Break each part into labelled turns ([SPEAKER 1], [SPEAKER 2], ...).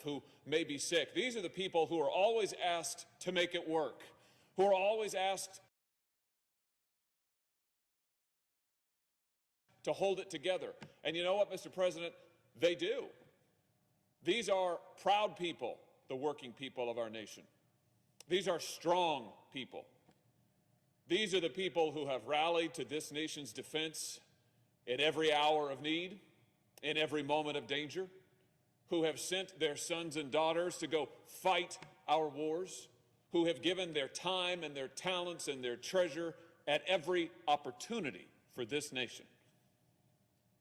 [SPEAKER 1] who may be sick. These are the people who are always asked to make it work, who are always asked to hold it together. And you know what, Mr. President? They do. These are proud people, the working people of our nation. These are strong people. These are the people who have rallied to this nation's defense in every hour of need, in every moment of danger, who have sent their sons and daughters to go fight our wars, who have given their time and their talents and their treasure at every opportunity for this nation.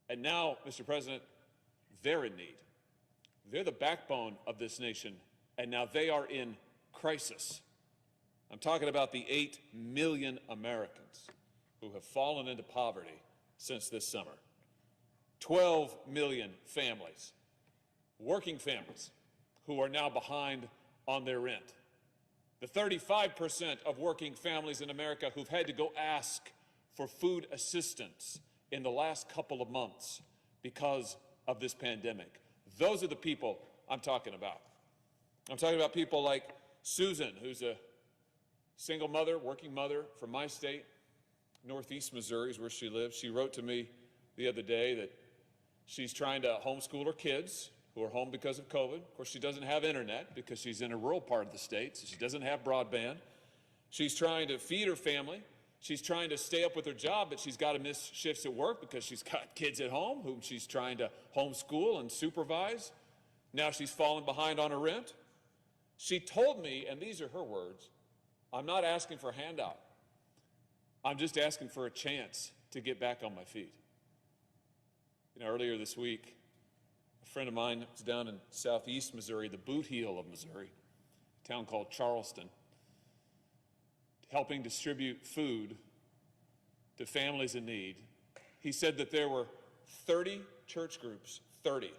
[SPEAKER 1] And now, Mr. President, they're in need. They're the backbone of this nation, and now they are in crisis. I'm talking about the 8 million Americans who have fallen into poverty since this summer. 12 million families, working families, who are now behind on their rent. The 35% of working families in America who've had to go ask for food assistance in the last couple of months because of this pandemic. Those are the people I'm talking about. I'm talking about people like Susan, who's a single mother, working mother from my state. Northeast Missouri is where she lives. She wrote to me the other day that she's trying to homeschool her kids who are home because of COVID. Of course, she doesn't have internet because she's in a rural part of the state, so she doesn't have broadband. She's trying to feed her family. She's trying to stay up with her job, but she's got to miss shifts at work because she's got kids at home whom she's trying to homeschool and supervise. Now she's fallen behind on her rent. She told me, and these are her words, "I'm not asking for a handout. I'm just asking for a chance to get back on my feet." You know, earlier this week, a friend of mine was down in southeast Missouri, the boot heel of Missouri, a town called Charleston, helping distribute food to families in need. He said that there were 30 church groups, 30,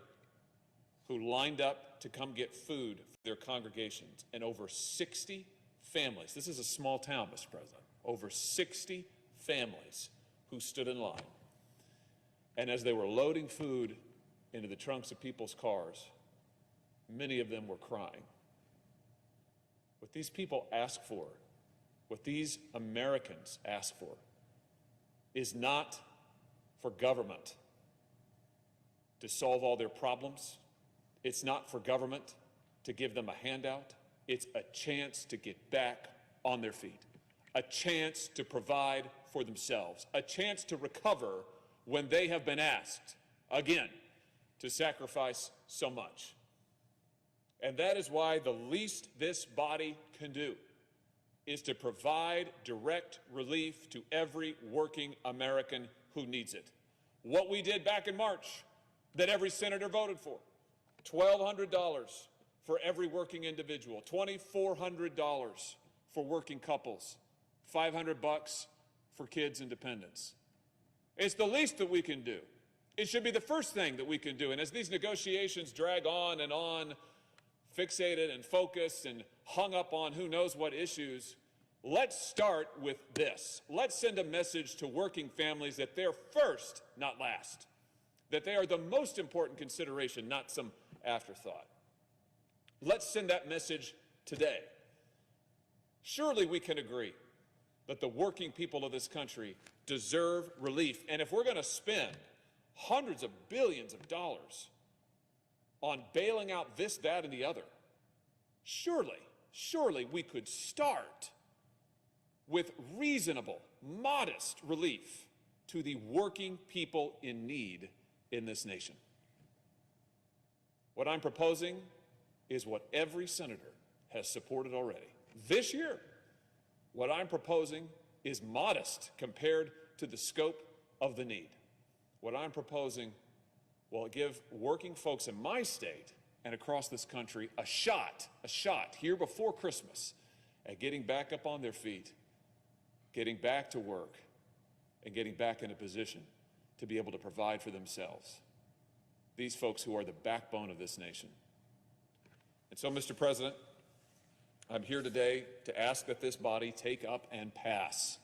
[SPEAKER 1] who lined up to come get food for their congregations, and over 60 families, this is a small town, Mr. President, over 60 families who stood in line. And as they were loading food into the trunks of people's cars, many of them were crying. What these people ask for, what these Americans ask for, is not for government to solve all their problems. It's not for government to give them a handout. It's a chance to get back on their feet, a chance to provide for themselves, a chance to recover when they have been asked, again, to sacrifice so much. And that is why the least this body can do is to provide direct relief to every working American who needs it. What we did back in March, that every senator voted for, $1,200 for every working individual, $2,400 for working couples, $500 for kids and dependents. It's the least that we can do. It should be the first thing that we can do. And as these negotiations drag on and on, fixated and focused and hung up on who knows what issues, let's start with this. Let's send a message to working families that they're first, not last, that they are the most important consideration, not some afterthought. Let's send that message today. Surely we can agree that the working people of this country deserve relief. And if we're going to spend hundreds of billions of dollars on bailing out this, that, and the other, surely we could start with reasonable, modest relief to the working people in need in this nation. What I'm proposing is what every senator has supported already. This year, what I'm proposing is modest compared to the scope of the need. What I'm proposing will give working folks in my state and across this country a shot here before Christmas at getting back up on their feet, getting back to work, and getting back in a position to be able to provide for themselves. These folks who are the backbone of this nation. And so, Mr. President, I'm here today to ask that this body take up and pass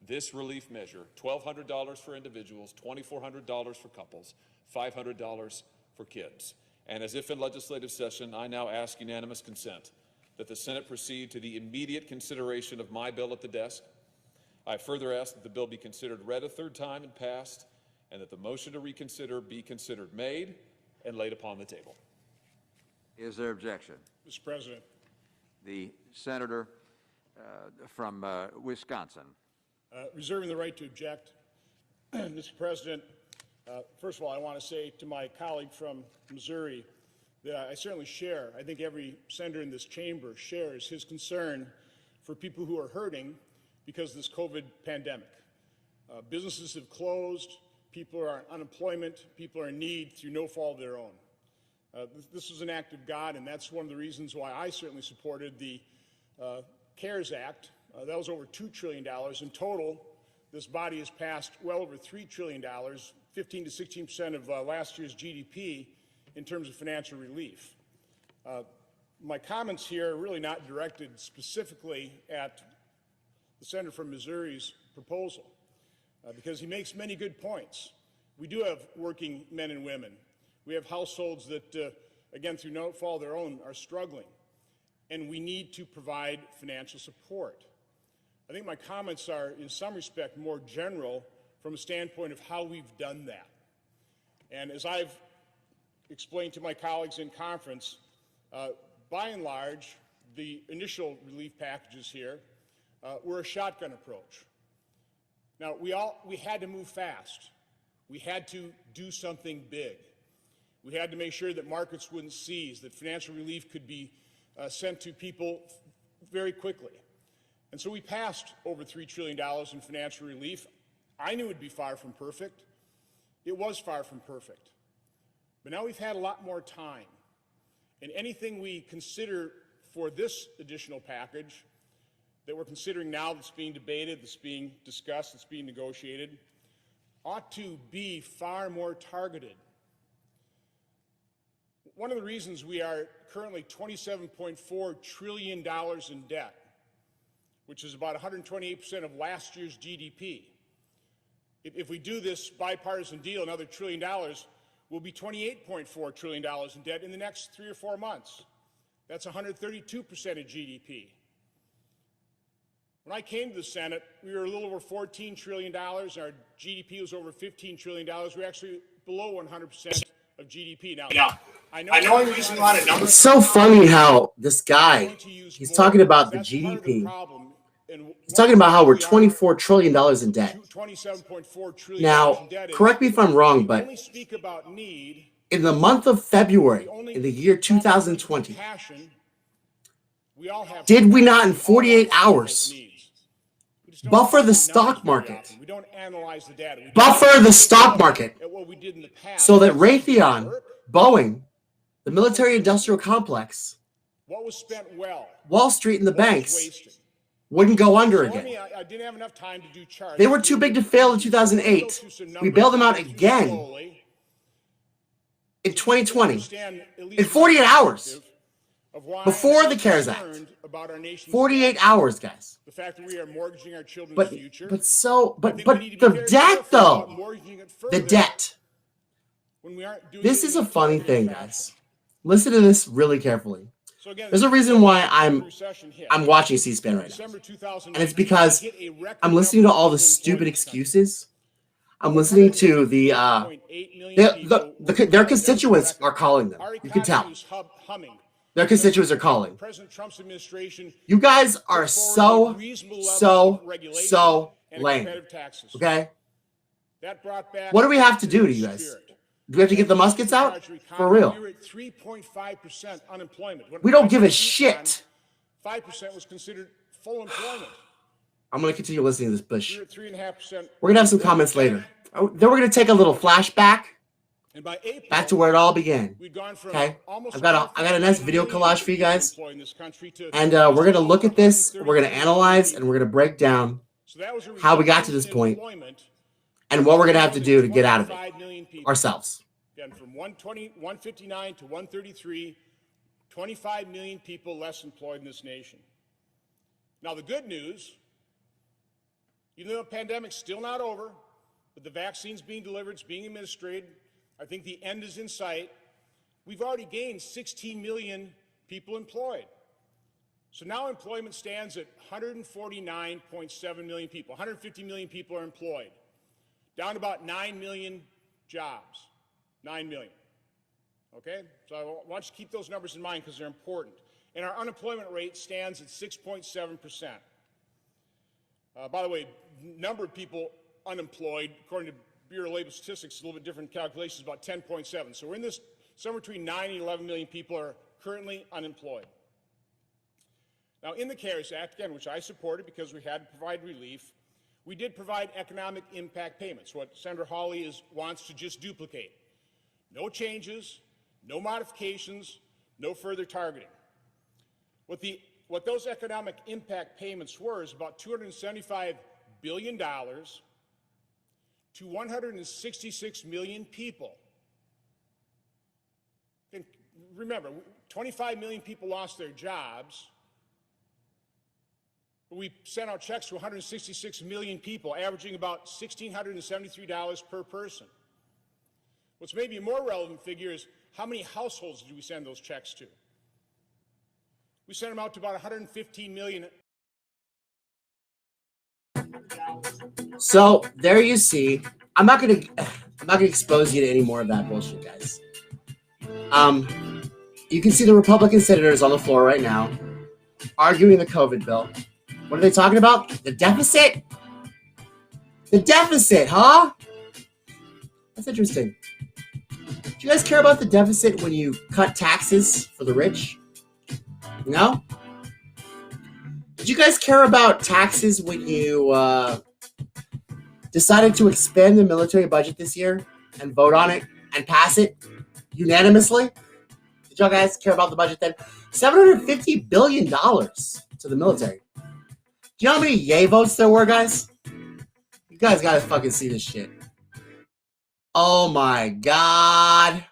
[SPEAKER 1] this relief measure, $1,200 for individuals, $2,400 for couples, $500 for kids. And as if in legislative session, I now ask unanimous consent that the Senate proceed to the immediate consideration of my bill at the desk. I further ask that the bill be considered read a third time and passed, and that the motion to reconsider be considered made and laid upon the table.
[SPEAKER 2] Is there objection?
[SPEAKER 3] Mr. President.
[SPEAKER 2] The senator from Wisconsin.
[SPEAKER 3] Reserving the right to object. Mr. President, first of all, I want to say to my colleague from Missouri that I certainly share, I think every senator in this chamber shares his concern for people who are hurting because of this COVID pandemic. Businesses have closed, people are on unemployment, people are in need through no fault of their own. This was an act of God, and that's one of the reasons why I certainly supported the CARES Act. That was over $2 trillion. In total, this body has passed well over $3 trillion, 15 to 16% of last year's GDP in terms of financial relief. My comments here are really not directed specifically at the senator from Missouri's proposal, because he makes many good points. We do have working men and women. We have households that, again, through no fault of their own, are struggling, and we need to provide financial support. I think my comments are, in some respect, more general from a standpoint of how we've done that. And as I've explained to my colleagues in conference, by and large, the initial relief packages here were a shotgun approach. Now, we had to move fast. We had to do something big. We had to make sure that markets wouldn't seize, that financial relief could be sent to people very quickly. And so we passed over $3 trillion in financial relief. I knew it would be far from perfect. It was far from perfect. But now we've had a lot more time. And anything we consider for this additional package that we're considering now, that's being debated, that's being discussed, that's being negotiated, ought to be far more targeted. One of the reasons we are currently $27.4 trillion in debt, which is about 128% of last year's GDP. If we do this bipartisan deal, another $1 trillion, we'll be $28.4 trillion in debt in the next 3 or 4 months. That's 132% of GDP. When I came to the Senate, we were a little over $14 trillion. Our GDP was over $15 trillion. We're actually below 100% of GDP now. I know I'm using a lot of numbers.
[SPEAKER 4] It's so funny how this guy, he's talking about the GDP. He's talking about how we're $24 trillion in debt. Now, correct me if I'm wrong, but in the month of February, in the year 2020, did we not in 48 hours buffer the stock market? Buffer the stock market so that Raytheon, Boeing, the military-industrial complex, Wall Street and the banks wouldn't go under again. They were too big to fail in 2008. We bailed them out again in 2020 in 48 hours before the CARES Act. 48 hours, guys.
[SPEAKER 3] The fact that we are mortgaging our children's
[SPEAKER 4] But
[SPEAKER 3] future.
[SPEAKER 4] the debt, though. The debt. This is a funny thing, guys. Listen to this really carefully. There's a reason why I'm watching C-SPAN right now. And it's because I'm listening to all the stupid excuses. I'm listening to their constituents are calling them. You can tell. Their constituents are calling. You guys are so lame. Okay? What do we have to do to you guys? Do we have to get the muskets out? For real.
[SPEAKER 3] We were at 3.5% unemployment.
[SPEAKER 4] We don't give a shit.
[SPEAKER 3] 5% was considered full employment.
[SPEAKER 4] I'm going to continue listening to this bush.
[SPEAKER 3] We were at 3.5%.
[SPEAKER 4] We're going to have some comments later. Then we're going to take a little flashback
[SPEAKER 3] And by April,
[SPEAKER 4] back to where it all began.
[SPEAKER 3] we'd gone from
[SPEAKER 4] Okay?
[SPEAKER 3] almost
[SPEAKER 4] I got a nice video collage for you guys.
[SPEAKER 3] in this country to
[SPEAKER 4] And we're going to look at this, we're going to analyze, and we're going to break down
[SPEAKER 3] so that was a
[SPEAKER 4] how we got to this point and what we're going to have to do to get out of it ourselves.
[SPEAKER 3] Again, from 159 to 133, 25 million people less employed in this nation. Now, the good news, even though the pandemic's still not over, but the vaccine's being delivered, it's being administered, I think the end is in sight. we've already gained 16 million people employed. So now employment stands at 149.7 million people. 150 million people are employed, down to about 9 million jobs. 9 million. Okay? So I want you to keep those numbers in mind because they're important. And our unemployment rate stands at 6.7%. By the way, number of people unemployed, according to Bureau of Labor Statistics, is a little bit different calculations, about 10.7. So we're in this, somewhere between 9 and 11 million people are currently unemployed. Now, in the CARES Act, again, which I supported because we had to provide relief, we did provide economic impact payments, what Senator Hawley wants to just duplicate. No changes, no modifications, no further targeting. What those economic impact payments were is about $275 billion to 166 million people. And remember, 25 million people lost their jobs. We sent out checks to 166 million people, averaging about $1,673 per person. What's maybe a more relevant figure is how many households did we send those checks to? We sent them out to about 115 million.
[SPEAKER 4] So there you see. I'm not gonna expose you to any more of that bullshit, guys. You can see the Republican senators on the floor right now arguing the COVID bill. What are they talking about? The deficit? The deficit, huh? That's interesting. Do you guys care about the deficit when you cut taxes for the rich? No? Did you guys care about taxes when you decided to expand the military budget this year and vote on it and pass it unanimously? Did y'all guys care about the budget then? $750 billion to the military. Do you know how many yay votes there were, guys? You guys gotta fucking see this shit. Oh my God.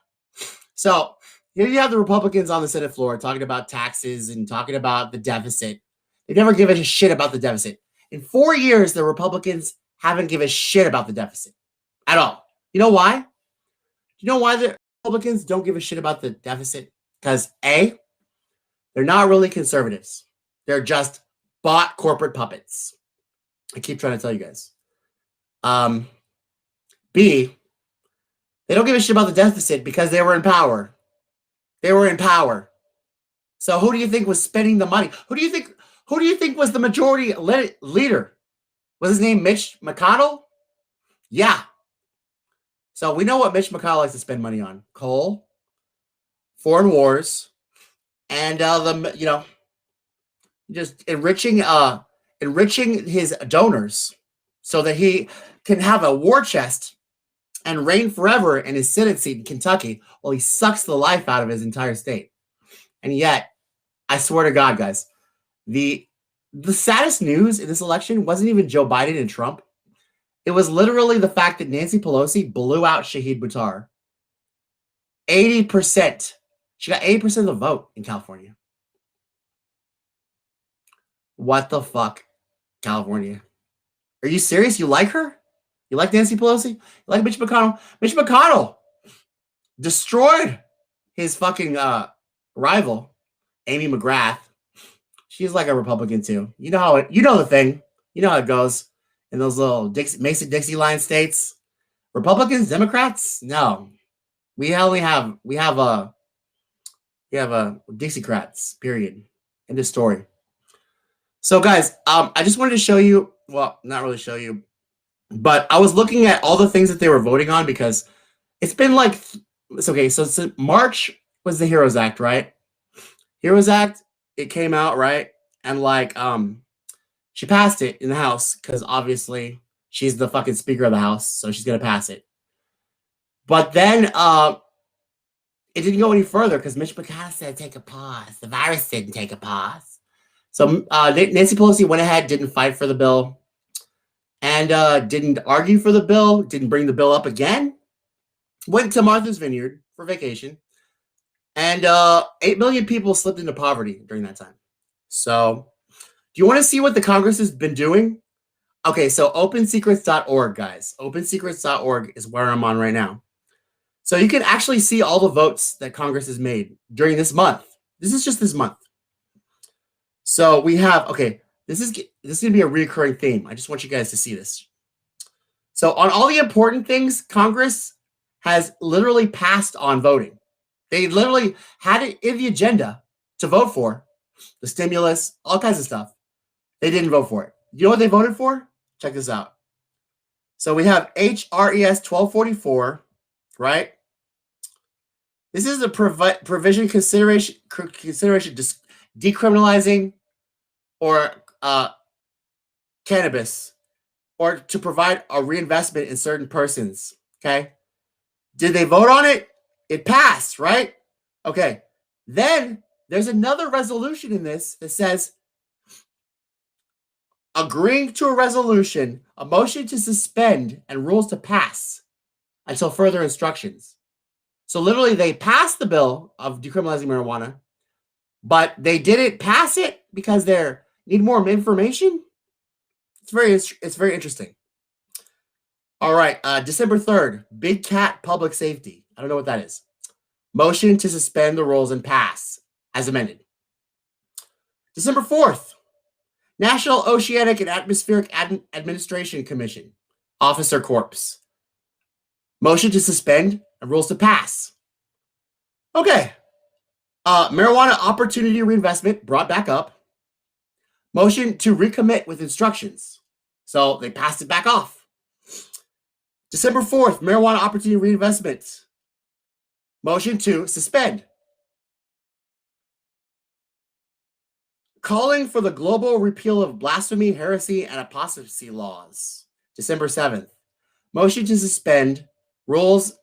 [SPEAKER 4] So here you have the Republicans on the Senate floor talking about taxes and talking about the deficit. They never give a shit about the deficit. In 4 years, the Republicans haven't given a shit about the deficit at all. You know why? Do you know why the Republicans don't give a shit about the deficit? Because A, they're not really conservatives. They're just bought corporate puppets. I keep trying to tell you guys. B, they don't give a shit about the deficit because they were in power. They were in power. So who do you think was spending the money? Who do you think was the majority leader? Was his name Mitch McConnell? Yeah. So we know what Mitch McConnell likes to spend money on: coal, foreign wars, and just enriching his donors so that he can have a war chest and reign forever in his Senate seat in Kentucky while he sucks the life out of his entire state. And yet, I swear to God, guys, the saddest news in this election wasn't even Joe Biden and Trump. It was literally the fact that Nancy Pelosi blew out Shahid Buttar. 80%. She got 80% of the vote in California. What the fuck, California? Are you serious? You like her? You like Nancy Pelosi? You like Mitch McConnell? Mitch McConnell destroyed his fucking rival, Amy McGrath. She's like a Republican too. You know the thing. You know how it goes in those little Mason-Dixie line states. Republicans, Democrats? No. We have Dixiecrats, period. End of story. So guys, I just wanted to show you, well, not really show you, but I was looking at all the things that they were voting on because it's been like, it's okay. So March was the HEROES Act, right? HEROES Act, it came out, right? And like, she passed it in the House because obviously she's the fucking Speaker of the House, so she's going to pass it. But then it didn't go any further because Mitch McConnell said take a pause. The virus didn't take a pause. So Nancy Pelosi went ahead, didn't fight for the bill, and didn't argue for the bill, didn't bring the bill up again, went to Martha's Vineyard for vacation, and 8 million people slipped into poverty during that time. So do you want to see what the Congress has been doing? Okay, so opensecrets.org, guys. Opensecrets.org is where I'm on right now. So you can actually see all the votes that Congress has made during this month. This is just this month. So we have, okay, this is going to be a recurring theme. I just want you guys to see this. So on all the important things, Congress has literally passed on voting. They literally had it in the agenda to vote for, the stimulus, all kinds of stuff. They didn't vote for it. You know what they voted for? Check this out. So we have HRES 1244, right? This is a provision consideration decriminalizing or cannabis, or to provide a reinvestment in certain persons. Okay. Did they vote on it? It passed, right? Okay. Then there's another resolution in this that says agreeing to a resolution, a motion to suspend, and rules to pass until further instructions. So literally they passed the bill of decriminalizing marijuana, but they didn't pass it because they need more information. It's very interesting. All right, December 3rd, Big Cat Public Safety. I don't know what that is. Motion to suspend the rules and pass as amended. December 4th, National Oceanic and Atmospheric Administration Commission, Officer Corps. Motion to suspend and rules to pass. Okay. Marijuana opportunity reinvestment brought back up. Motion to recommit with instructions. So they passed it back off. December 4th, marijuana opportunity reinvestment. Motion to suspend. Calling for the global repeal of blasphemy, heresy, and apostasy laws. December 7th. Motion to suspend rules.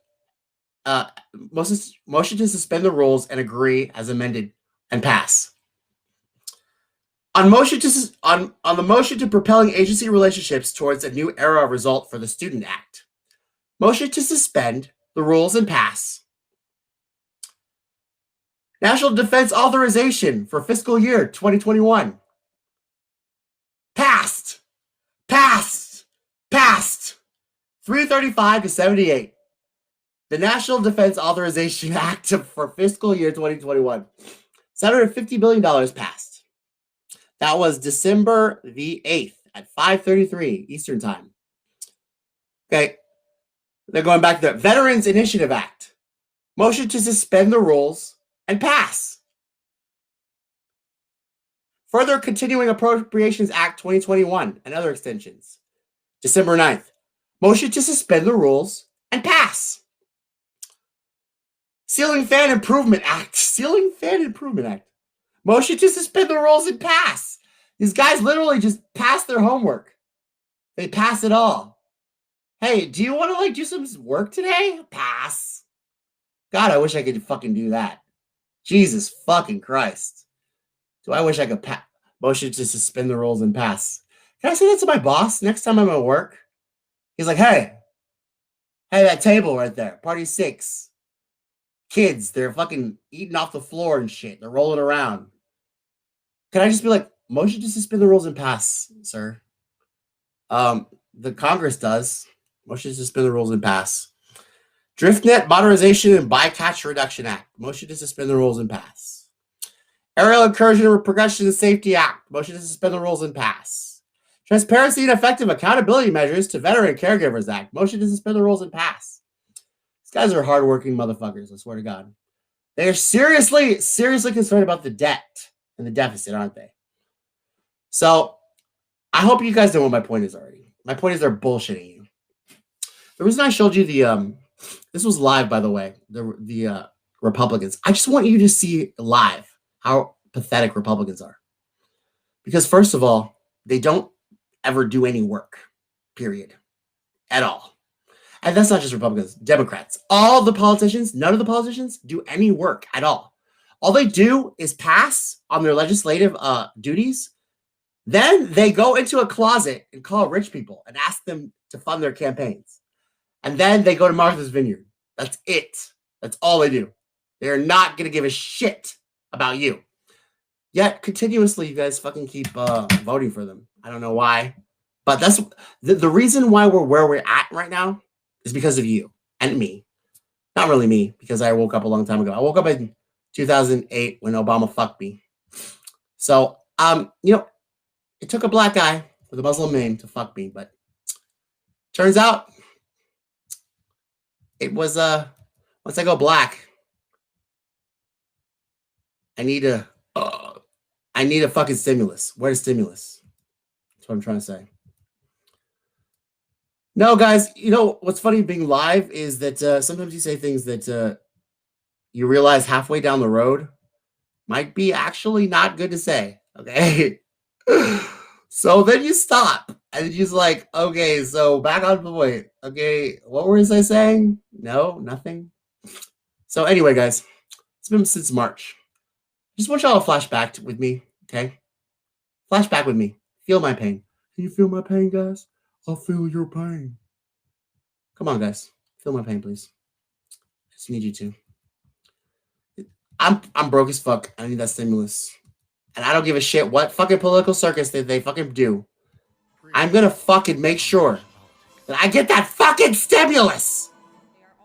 [SPEAKER 4] Motion to suspend the rules and agree as amended and pass. On the motion to propelling agency relationships towards a new era result for the Student Act. Motion to suspend the rules and pass. National Defense Authorization for fiscal year 2021. Passed. 335 to 78. The National Defense Authorization Act for fiscal year 2021. $750 billion passed. That was December the 8th at 5:33 Eastern Time. Okay. They're going back to the Veterans Initiative Act. Motion to suspend the rules and pass. Further Continuing Appropriations Act 2021 and other extensions. December 9th. Motion to suspend the rules and pass. Ceiling Fan Improvement Act. Motion to suspend the rules and pass. These guys literally just pass their homework. They pass it all. Hey, do you want to do some work today? Pass. God, I wish I could fucking do that. Jesus fucking Christ. Do I wish I could motion to suspend the rules and pass. Can I say that to my boss next time I'm at work? He's like, hey, that table right there, party 6. Kids, they're fucking eating off the floor and shit. They're rolling around. Can I just be like, motion to suspend the rules and pass, sir? The Congress does. Motion to suspend the rules and pass. DriftNet Modernization and Bycatch Reduction Act. Motion to suspend the rules and pass. Aerial Incursion and Progression and Safety Act. Motion to suspend the rules and pass. Transparency and Effective Accountability Measures to Veteran Caregivers Act. Motion to suspend the rules and pass. These guys are hardworking motherfuckers, I swear to God. They are seriously concerned about the debt and the deficit, aren't they? So, I hope you guys know what my point is already. My point is they're bullshitting you. The reason I showed you this was live, by the way, the Republicans. I just want you to see live how pathetic Republicans are. Because first of all, they don't ever do any work, period, at all. And that's not just Republicans, Democrats. All the politicians, none of the politicians do any work at all. All they do is pass on their legislative duties. Then they go into a closet and call rich people and ask them to fund their campaigns. And then they go to Martha's Vineyard. That's it. That's all they do. They're not going to give a shit about you. Yet, continuously, you guys fucking keep voting for them. I don't know why. But that's the reason why we're where we're at right now is because of you and me. Not really me, because I woke up a long time ago. I woke up in 2008 when Obama fucked me. So, it took a black guy with a Muslim name to fuck me, but turns out it was once I go black, I need a fucking stimulus. Where's stimulus? That's what I'm trying to say. No, guys, what's funny being live is that sometimes you say things that you realize halfway down the road might be actually not good to say. Okay. So then you stop and you're just like, okay, so back on the point. Okay, what was I saying? No, nothing. So anyway, guys, it's been since March. Just want y'all to flash back with me, okay? Flash back with me. Feel my pain. Can you feel my pain, guys? I'll feel your pain. Come on, guys. Feel my pain, please. I just need you to. I'm broke as fuck. I need that stimulus. And I don't give a shit what fucking political circus they fucking do. I'm gonna fucking make sure that I get that fucking stimulus.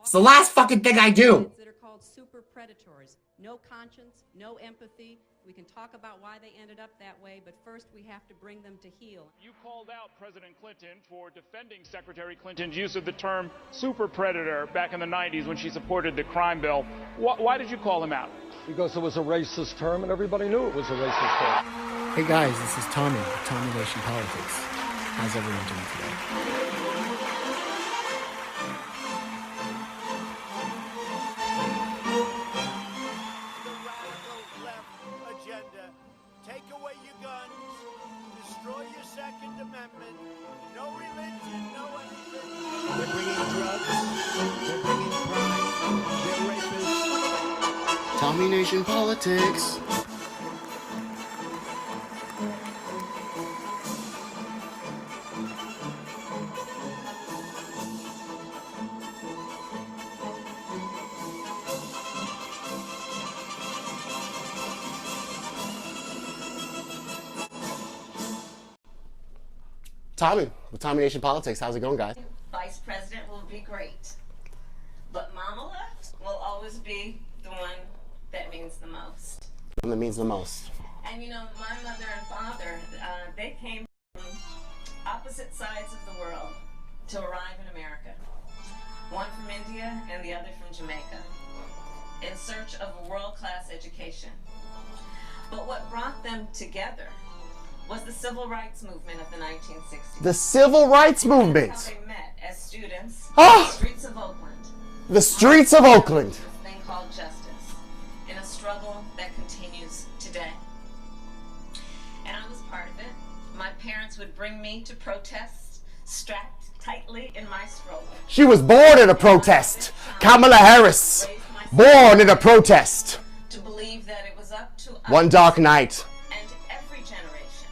[SPEAKER 4] It's the last fucking thing I do.
[SPEAKER 5] That are called super predators. No conscience, no empathy. We can talk about why they ended up that way, but first we have to bring them to heel.
[SPEAKER 6] You called out President Clinton for defending Secretary Clinton's use of the term super predator back in the 90s when she supported the crime bill. Why did you call him out?
[SPEAKER 7] Because it was a racist term and everybody knew it was a racist term.
[SPEAKER 8] Hey guys, this is Tommy with Tommy Nation Politics. How's everyone doing today? Tommy Nation Politics.
[SPEAKER 4] Tommy with Tommy Nation Politics. How's it going, guys?
[SPEAKER 9] Vice President will be great, but Mama will always be the one that means the most.
[SPEAKER 4] That means the most.
[SPEAKER 9] And my mother and father, they came from opposite sides of the world to arrive in America. One from India and the other from Jamaica, in search of a world-class education. But what brought them together was the civil rights movement of the 1960s.
[SPEAKER 4] The civil rights movement.
[SPEAKER 9] That's how they met as students
[SPEAKER 4] Oh!
[SPEAKER 9] in the streets of Oakland.
[SPEAKER 4] The streets of Oakland.
[SPEAKER 9] This thing called justice, in a struggle that continues today. And I was part of it. My parents would bring me to protests, strapped tightly in my stroller.
[SPEAKER 4] She was born in a protest. Kamala Harris, born in a protest.
[SPEAKER 9] To believe that it was up to us.
[SPEAKER 4] One dark night.
[SPEAKER 9] And every generation.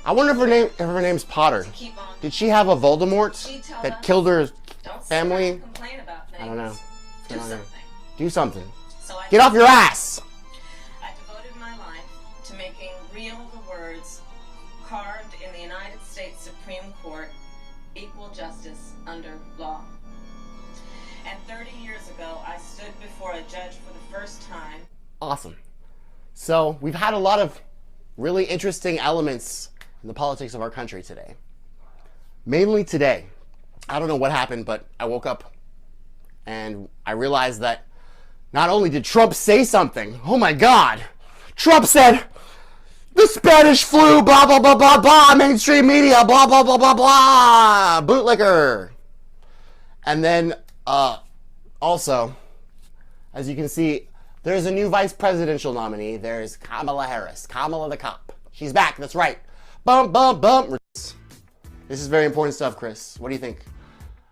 [SPEAKER 4] I wonder if her name's Potter.
[SPEAKER 9] To keep on.
[SPEAKER 4] Did she have a Voldemort
[SPEAKER 9] She told
[SPEAKER 4] that
[SPEAKER 9] us,
[SPEAKER 4] killed her
[SPEAKER 9] don't
[SPEAKER 4] family?
[SPEAKER 9] sit around and complain about things.
[SPEAKER 4] I don't know.
[SPEAKER 9] Do something.
[SPEAKER 4] Do something.
[SPEAKER 9] So I
[SPEAKER 4] Get off your ass.
[SPEAKER 9] I devoted my life to making real the words carved in the United States Supreme Court, equal justice under law. And 30 years ago, I stood before a judge for the first time.
[SPEAKER 4] Awesome. So we've had a lot of really interesting elements in the politics of our country today. Mainly today. I don't know what happened, but I woke up and I realized that not only did Trump say something, oh my God, Trump said, the Spanish flu, blah, blah, blah, blah, blah, mainstream media, blah, blah, blah, blah, blah, bootlicker. And then also, as you can see, there's a new vice presidential nominee. There's Kamala Harris, Kamala the cop. She's back, that's right. Bump, bump, bump. This is very important stuff, Chris. What do you think?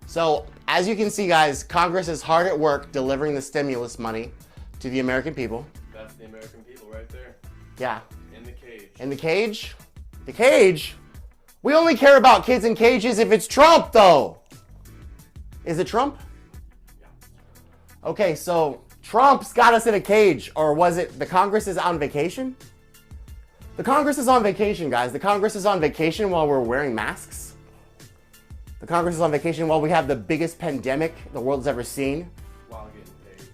[SPEAKER 4] So, as you can see, guys, Congress is hard at work delivering the stimulus money to the American people.
[SPEAKER 10] That's the American people right there.
[SPEAKER 4] Yeah.
[SPEAKER 10] In the cage.
[SPEAKER 4] In the cage? The cage? We only care about kids in cages if it's Trump, though. Is it Trump?
[SPEAKER 10] Yeah.
[SPEAKER 4] Okay, so Trump's got us in a cage, or was it the Congress is on vacation? The Congress is on vacation, guys. The Congress is on vacation while we're wearing masks. The Congress is on vacation while we have the biggest pandemic the world's ever seen.
[SPEAKER 10] While getting paid.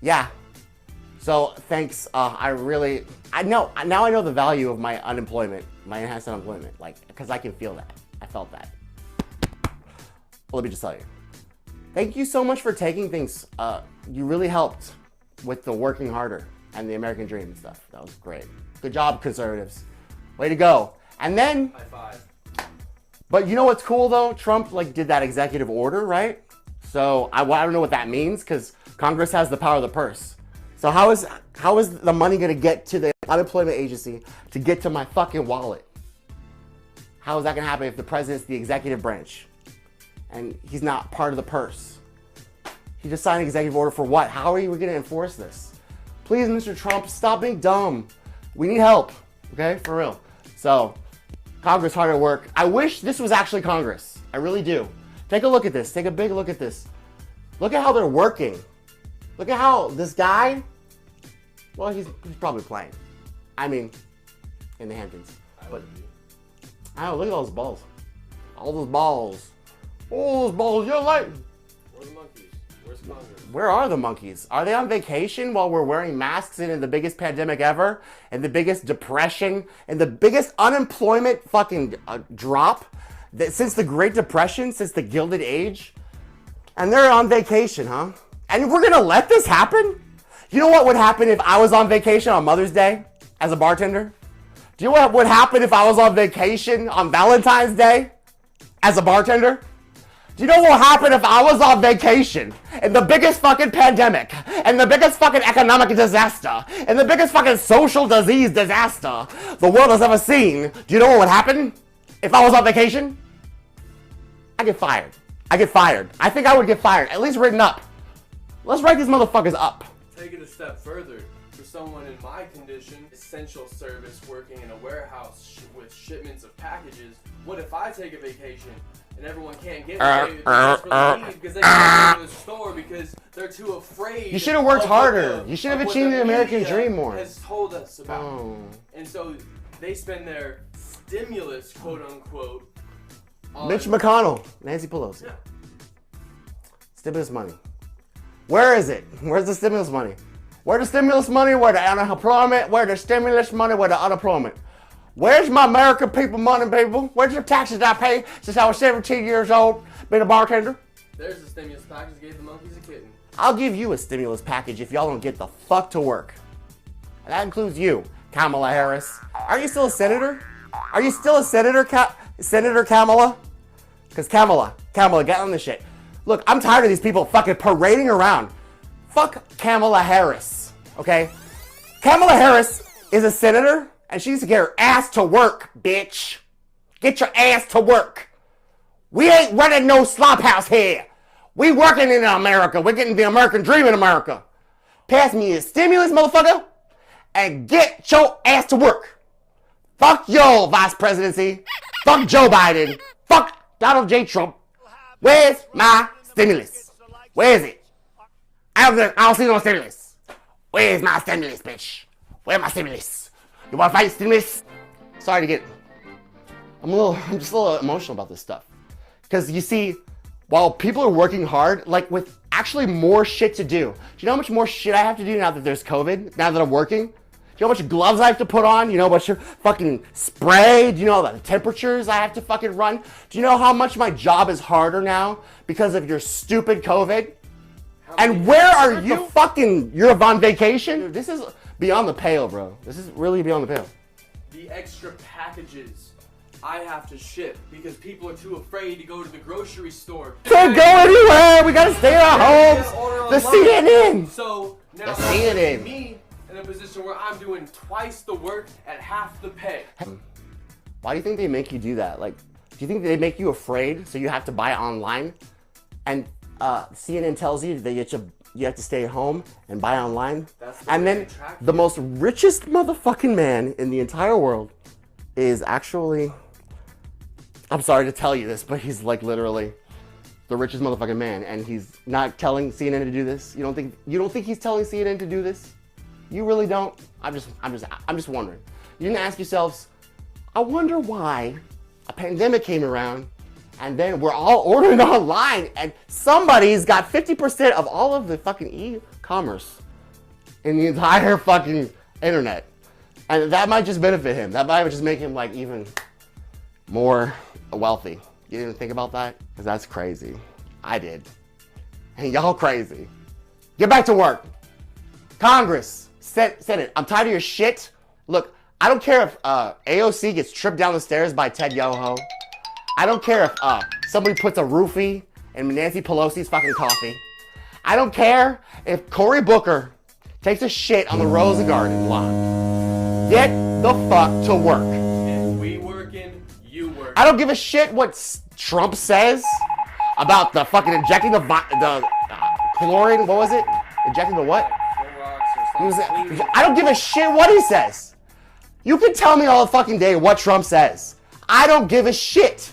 [SPEAKER 4] Yeah. So thanks. I know now I know the value of my unemployment, my enhanced unemployment, like because I can feel that. I felt that. Well, let me just tell you. Thank you so much for taking things. You really helped with the working harder and the American dream and stuff. That was great. Good job, conservatives. Way to go. And then,
[SPEAKER 10] High five.
[SPEAKER 4] but you know what's cool though? Trump like did that executive order, right? So I don't know what that means because Congress has the power of the purse. So how is the money gonna get to the unemployment agency to get to my fucking wallet? How is that gonna happen if the president's the executive branch and he's not part of the purse? He just signed an executive order for what? How are we gonna enforce this? Please, Mr. Trump, stop being dumb. We need help, okay? For real. So, Congress hard at work. I wish this was actually Congress. I really do. Take a look at this. Take a big look at this. Look at how they're working. Look at how this guy, well, he's probably playing. I mean, in the Hamptons. But I don't know, look at all those balls. All those balls. All those balls, you're like.
[SPEAKER 10] Where are the monkeys? Where's Congress?
[SPEAKER 4] Where are the monkeys? Are they on vacation while we're wearing masks and in the biggest pandemic ever, and the biggest depression, and the biggest unemployment fucking drop since the Great Depression, since the Gilded Age? And they're on vacation, huh? And we're gonna let this happen? You know what would happen if I was on vacation on Mother's Day as a bartender? Do you know what would happen if I was on vacation on Valentine's Day as a bartender? Do you know what would happen if I was on vacation in the biggest fucking pandemic and the biggest fucking economic disaster and the biggest fucking social disease disaster the world has ever seen? Do you know what would happen if I was on vacation? I get fired. I get fired. I think I would get fired, at least written up. Let's write these motherfuckers up.
[SPEAKER 10] Take it a step further. For someone in my condition, essential service working in a warehouse with shipments of packages, what if I take a vacation and everyone can't get me because they can't go to the store because they're too afraid?
[SPEAKER 4] You should have worked harder. You should have achieved the American dream more.
[SPEAKER 10] Has told us about. And so they spend their stimulus, quote unquote, on
[SPEAKER 4] Mitch McConnell, Nancy Pelosi.
[SPEAKER 10] Yeah.
[SPEAKER 4] Stimulus money. Where is it? Where's the stimulus money? Where the stimulus money? Where the unemployment? Where the stimulus money? Where the unemployment? Where's my American people money, people? Where's your taxes I pay since I was 17 years old, being a bartender?
[SPEAKER 10] There's a stimulus package gave the monkeys a kitten.
[SPEAKER 4] I'll give you a stimulus package if y'all don't get the fuck to work. And that includes you, Kamala Harris. Are you still a senator? Are you still a senator, Senator Kamala? Because Kamala, get on this shit. Look, I'm tired of these people fucking parading around. Fuck Kamala Harris, okay? Kamala Harris is a senator, and she needs to get her ass to work, bitch. Get your ass to work. We ain't running no slop house here. We working in America. We're getting the American dream in America. Pass me a stimulus, motherfucker, and get your ass to work. Fuck your vice presidency. Fuck Joe Biden. Fuck Donald J. Trump. Where's my stimulus? Where is it? I don't see no stimulus. Where's my stimulus, bitch? Where's my stimulus? You want to fight stimulus? Sorry to get... I'm just a little emotional about this stuff. Because you see, while people are working hard, like with actually more shit to do. Do you know how much more shit I have to do now that there's COVID? Now that I'm working? Do you know how much gloves I have to put on? You know how much fucking spray? Do you know the temperatures I have to fucking run? Do you know how much my job is harder now because of your stupid COVID? And where are you? You're on vacation? Dude, this is beyond the pale, bro. This is really beyond the pale.
[SPEAKER 10] The extra packages I have to ship because people are too afraid to go to the grocery store.
[SPEAKER 4] Can't go anywhere. We gotta stay at our homes. The CNN.
[SPEAKER 10] So now
[SPEAKER 4] the CNN.
[SPEAKER 10] Me in a position where I'm doing twice the work at half the pay.
[SPEAKER 4] Why do you think they make you do that? Like, do you think they make you afraid so you have to buy online? And CNN tells you that you have to stay at home and buy online. And then the most richest motherfucking man in the entire world is actually, I'm sorry to tell you this, but he's like literally the richest motherfucking man, and he's not telling CNN to do this. You don't think he's telling CNN to do this? You really don't? I'm just wondering. You didn't ask yourselves, I wonder why a pandemic came around and then we're all ordering online and somebody's got 50% of all of the fucking e-commerce
[SPEAKER 11] in the entire fucking internet. And that might just benefit him. That might just make him like even more wealthy. You didn't think about that? Because that's crazy. I did. And y'all crazy. Get back to work. Congress, Senate, I'm tired of your shit. Look, I don't care if AOC gets tripped down the stairs by Ted Yoho. I don't care if somebody puts a roofie in Nancy Pelosi's fucking coffee. I don't care if Cory Booker takes a shit on the Rose Garden lawn. Get the fuck to work.
[SPEAKER 10] If we working, you work.
[SPEAKER 11] I don't give a shit what Trump says about the fucking injecting the chlorine. What was it? Injecting the what? I don't give a shit what he says. You can tell me all the fucking day what Trump says. I don't give a shit.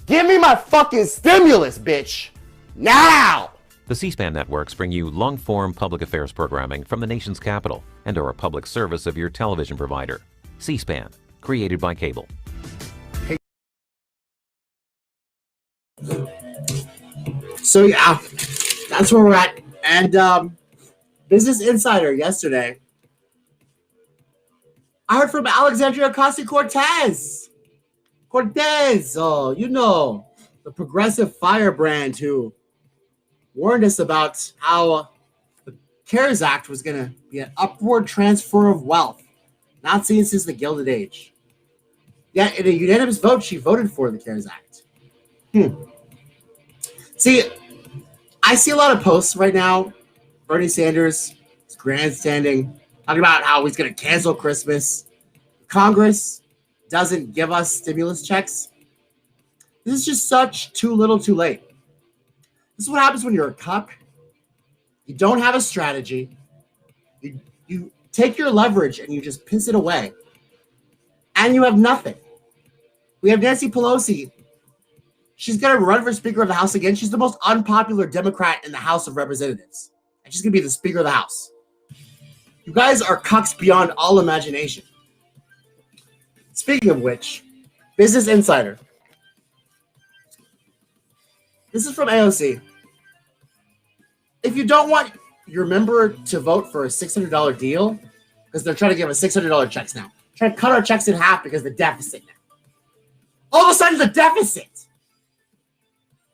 [SPEAKER 11] Give me my fucking stimulus, bitch. Now!
[SPEAKER 12] The C-SPAN networks bring you long-form public affairs programming from the nation's capital and are a public service of your television provider. C-SPAN, created by cable.
[SPEAKER 4] So yeah, that's where we're at. And Business Insider yesterday, I heard from Alexandria Ocasio-Cortez. Oh, you know, the progressive firebrand who warned us about how the CARES Act was going to be an upward transfer of wealth, not seen since the Gilded Age. Yet, in a unanimous vote, she voted for the CARES Act. See, I see a lot of posts right now. Bernie Sanders is grandstanding, talking about how he's going to cancel Christmas. Congress doesn't give us stimulus checks. This is just such too little too late. This is what happens when you're a cuck. You don't have a strategy. You take your leverage and you just piss it away. And you have nothing. We have Nancy Pelosi. She's going to run for Speaker of the House again. She's the most unpopular Democrat in the House of Representatives. And she's going to be the Speaker of the House. You guys are cucks beyond all imagination. Speaking of which, Business Insider. This is from AOC. If you don't want your member to vote for a $600 deal, because they're trying to give us $600 checks now, trying to cut our checks in half because of the deficit now. All of a sudden, the deficit.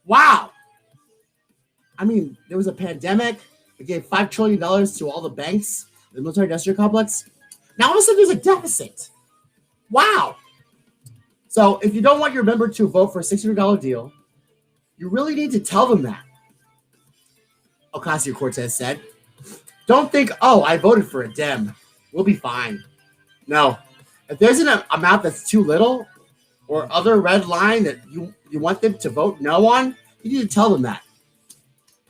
[SPEAKER 4] Wow. I mean, there was a pandemic. We gave $5 trillion to all the banks, the military-industrial complex. Now all of a sudden, there's a deficit. Wow. So if you don't want your member to vote for a $600 deal, you really need to tell them that. Ocasio-Cortez said. Don't think, oh, I voted for a Dem. We'll be fine. No. If there's an amount that's too little or other red line that you want them to vote no on, you need to tell them that.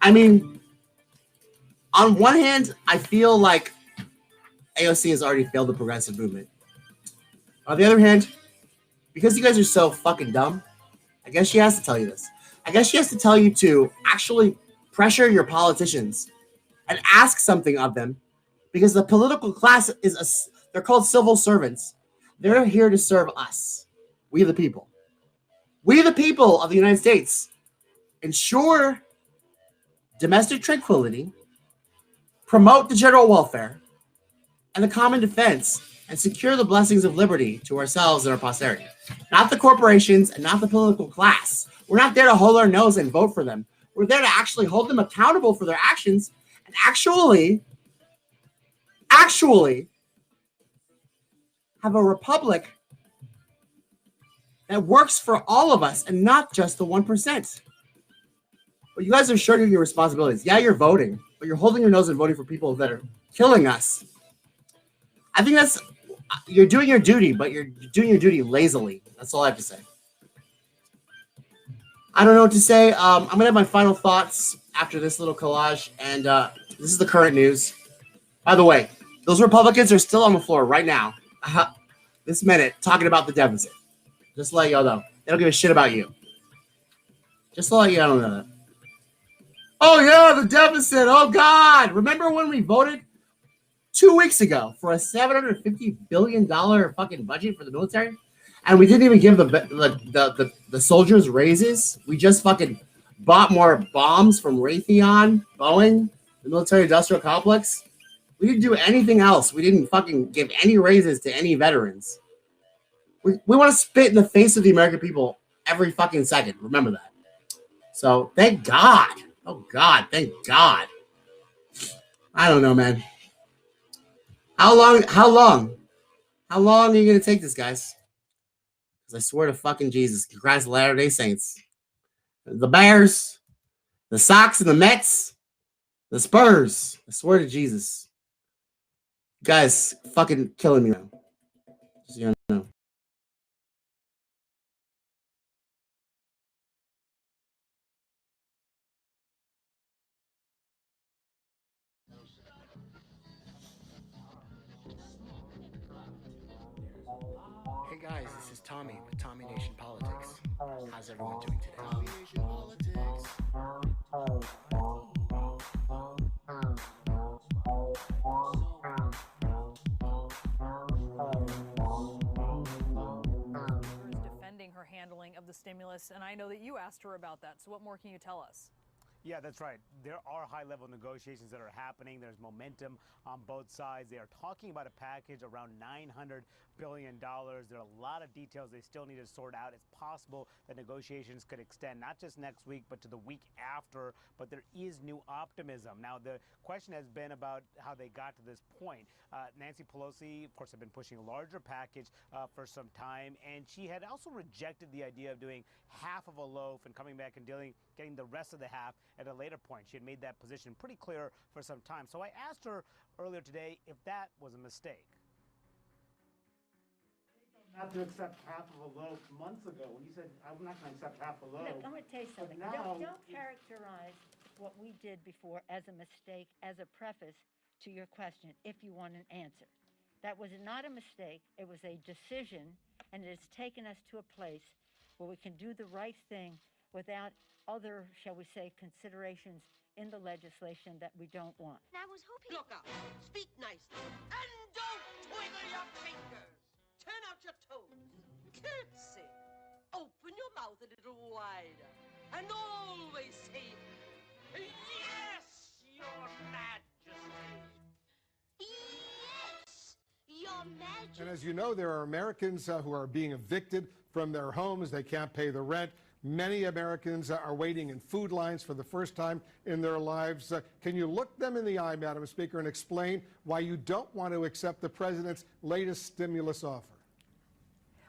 [SPEAKER 4] I mean, on one hand, I feel like AOC has already failed the progressive movement. On the other hand, because you guys are so fucking dumb, I guess she has to tell you this. I guess she has to tell you to actually pressure your politicians and ask something of them, because the political class they're called civil servants. They're here to serve us. We the people. We the people of the United States. Ensure domestic tranquility, promote the general welfare and the common defense, and secure the blessings of liberty to ourselves and our posterity. Not the corporations and not the political class. We're not there to hold our nose and vote for them. We're there to actually hold them accountable for their actions and actually have a republic that works for all of us and not just the 1%. But you guys are shirking your responsibilities. Yeah, you're voting, but you're holding your nose and voting for people that are killing us. I think you're doing your duty, but you're doing your duty lazily. That's all I have to say. I don't know what to say. I'm going to have my final thoughts after this little collage, and this is the current news. By the way, those Republicans are still on the floor right now, this minute, talking about the deficit. Just to let y'all know. They don't give a shit about you. Just to let y'all know that. Oh, yeah, the deficit. Oh, God. Remember when we voted 2 weeks ago for a $750 billion fucking budget for the military? And we didn't even give the soldiers raises. We just fucking bought more bombs from Raytheon, Boeing, the military industrial complex. We didn't do anything else. We didn't fucking give any raises to any veterans. We want to spit in the face of the American people every fucking second. Remember that. So thank God. Oh God, thank God. I don't know, man. How long are you gonna take this, guys? Because I swear to fucking Jesus, Christ, Latter-day Saints, the Bears, the Sox, and the Mets, the Spurs. I swear to Jesus, you guys, fucking killing me now. Just, you know.
[SPEAKER 8] Hey guys, this is Tommy with Tommy Nation Politics. How's everyone doing today? Tommy Nation Politics.
[SPEAKER 13] Defending her handling of the stimulus, and I know that you asked her about that. So what more can you tell us?
[SPEAKER 14] Yeah, that's right. There are high-level negotiations that are happening. There's momentum on both sides. They are talking about a package around $900 billion. There are a lot of details they still need to sort out. It's possible that negotiations could extend not just next week, but to the week after. But there is new optimism. Now, the question has been about how they got to this point. Nancy Pelosi, of course, had been pushing a larger package for some time, and she had also rejected the idea of doing half of a loaf and coming back and getting the rest of the half at a later point. She had made that position pretty clear for some time. So I asked her earlier today if that was a mistake.
[SPEAKER 15] Not to accept half of a loaf months ago when you said, I'm not going to accept half a loaf.
[SPEAKER 16] Look, I'm going to tell you something.
[SPEAKER 15] Now,
[SPEAKER 16] Don't characterize what we did before as a mistake, as a preface to your question, if you want an answer. That was not a mistake. It was a decision, and it has taken us to a place where we can do the right thing without other, shall we say, considerations in the legislation that we don't want.
[SPEAKER 17] I was hoping... Look up, speak nicely, and don't twiddle your fingers. Turn out your toes. Curtsy. Open your mouth a little wider. And always say, yes, Your Majesty. Yes, Your Majesty.
[SPEAKER 18] And as you know, there are Americans who are being evicted from their homes. They can't pay the rent. Many Americans are waiting in food lines for the first time in their lives. Can you look them in the eye, Madam Speaker, and explain why you don't want to accept the president's latest stimulus offer?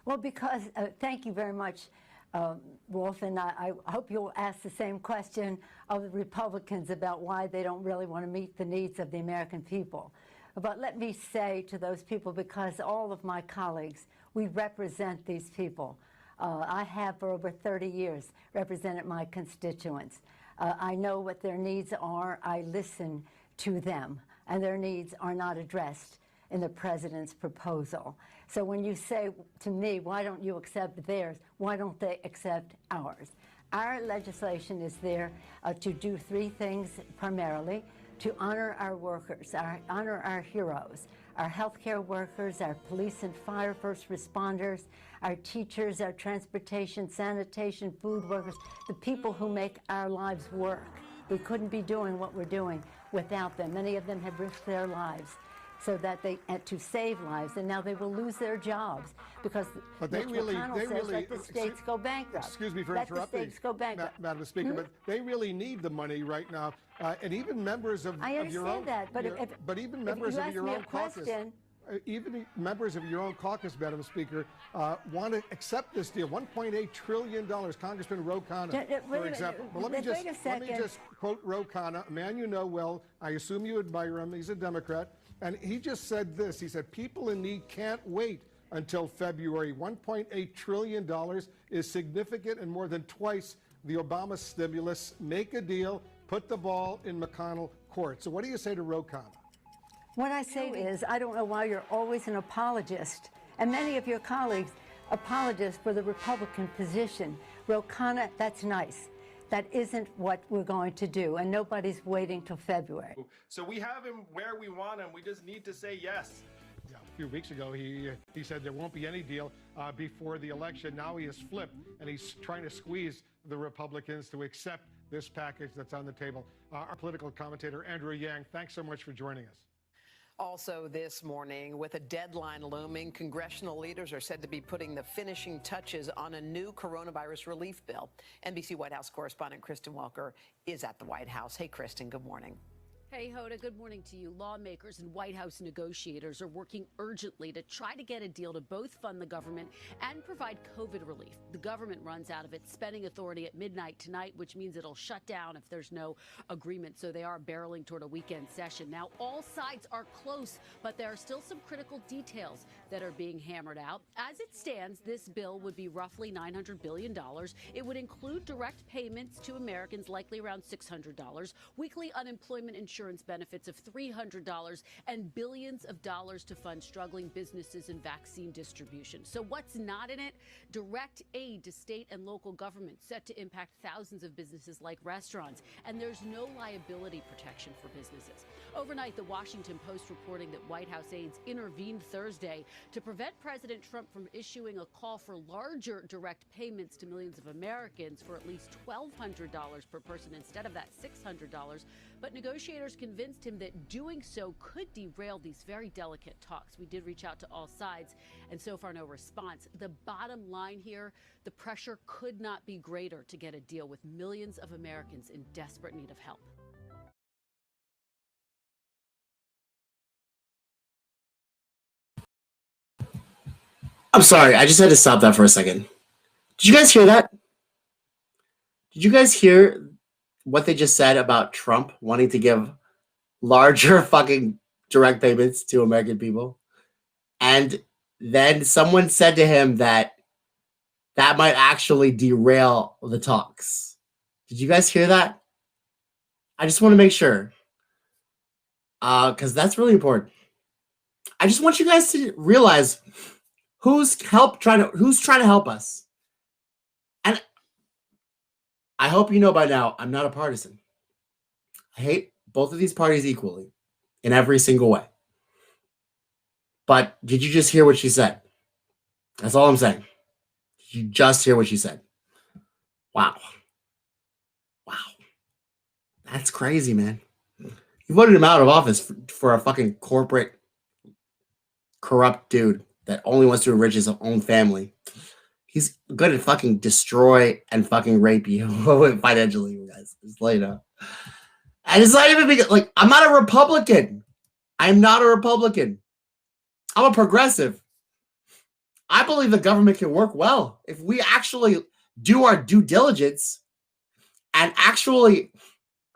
[SPEAKER 16] Well, because, thank you very much, Wolf, and I hope you'll ask the same question of the Republicans about why they don't really want to meet the needs of the American people. But let me say to those people, because all of my colleagues, we represent these people. I have for over 30 years represented my constituents. I know what their needs are. I listen to them, and their needs are not addressed in the president's proposal. So when you say to me, why don't you accept theirs, why don't they accept ours? Our legislation is there to do three things primarily: to honor our workers, honor our heroes, our healthcare workers, our police and fire first responders, our teachers, our transportation, sanitation, food workers, the people who make our lives work. We couldn't be doing what we're doing without them. Many of them have risked their lives so that to save lives, and now they will lose their jobs because Mitch McConnell says let the states go bankrupt.
[SPEAKER 18] Excuse me for interrupting,
[SPEAKER 16] let the states go bankrupt.
[SPEAKER 18] Madam Speaker, but they really need the money right now, and even members of your own.
[SPEAKER 16] I understand that,
[SPEAKER 18] but even members of your own caucus. Even members of your own caucus, Madam Speaker, want to accept this deal. $1.8 trillion. Congressman Ro Khanna, for example. Well, let me just quote Ro Khanna, a man you know well. I assume you admire him. He's a Democrat. And he just said this. He said, people in need can't wait until February. $1.8 trillion is significant and more than twice the Obama stimulus. Make a deal. Put the ball in McConnell court. So what do you say to Ro Khanna?
[SPEAKER 16] What I say is, I don't know why you're always an apologist, and many of your colleagues apologists for the Republican position. Ro Khanna, that's nice. That isn't what we're going to do, and nobody's waiting till February.
[SPEAKER 19] So we have him where we want him. We just need to say yes.
[SPEAKER 18] Yeah, a few weeks ago, he said there won't be any deal before the election. Now he has flipped, and he's trying to squeeze the Republicans to accept this package that's on the table. Our political commentator, Andrew Yang, thanks so much for joining us.
[SPEAKER 20] Also this morning, with a deadline looming, congressional leaders are said to be putting the finishing touches on a new coronavirus relief bill. NBC White House correspondent Kristen Welker is at the White House. Hey, Kristen, good morning.
[SPEAKER 21] Hey, Hoda, good morning to you. Lawmakers and White House negotiators are working urgently to try to get a deal to both fund the government and provide COVID relief. The government runs out of its spending authority at midnight tonight, which means it'll shut down if there's no agreement. So they are barreling toward a weekend session. Now, all sides are close, but there are still some critical details that are being hammered out. As it stands, this bill would be roughly $900 billion. It would include direct payments to Americans, likely around $600, weekly unemployment insurance benefits of $300, and billions of dollars to fund struggling businesses and vaccine distribution. So what's not in it? Direct aid to state and local governments set to impact thousands of businesses like restaurants. And there's no liability protection for businesses. Overnight, the Washington Post reporting that White House aides intervened Thursday to prevent President Trump from issuing a call for larger direct payments to millions of Americans for at least $1,200 per person instead of that $600. But negotiators convinced him that doing so could derail these very delicate talks. We did reach out to all sides, and so far no response. The bottom line here, the pressure could not be greater to get a deal with millions of Americans in desperate need of help.
[SPEAKER 4] I'm sorry, I just had to stop that for a second. Did you guys hear that? Did you guys hear what they just said about Trump wanting to give larger fucking direct payments to American people? And then someone said to him that that might actually derail the talks. Did you guys hear that? I just want to make sure. Because that's really important. I just want you guys to realize who's trying to help us. And I hope you know by now, I'm not a partisan. I hate both of these parties equally in every single way. But did you just hear what she said? That's all I'm saying. Did you just hear what she said? Wow. Wow. That's crazy, man. You voted him out of office for a fucking corporate, corrupt dude that only wants to enrich his own family. He's going to fucking destroy and fucking rape you financially, you guys. Just let you know. And it's not even because, like, I'm not a Republican. I'm not a Republican. I'm a progressive. I believe the government can work well if we actually do our due diligence and actually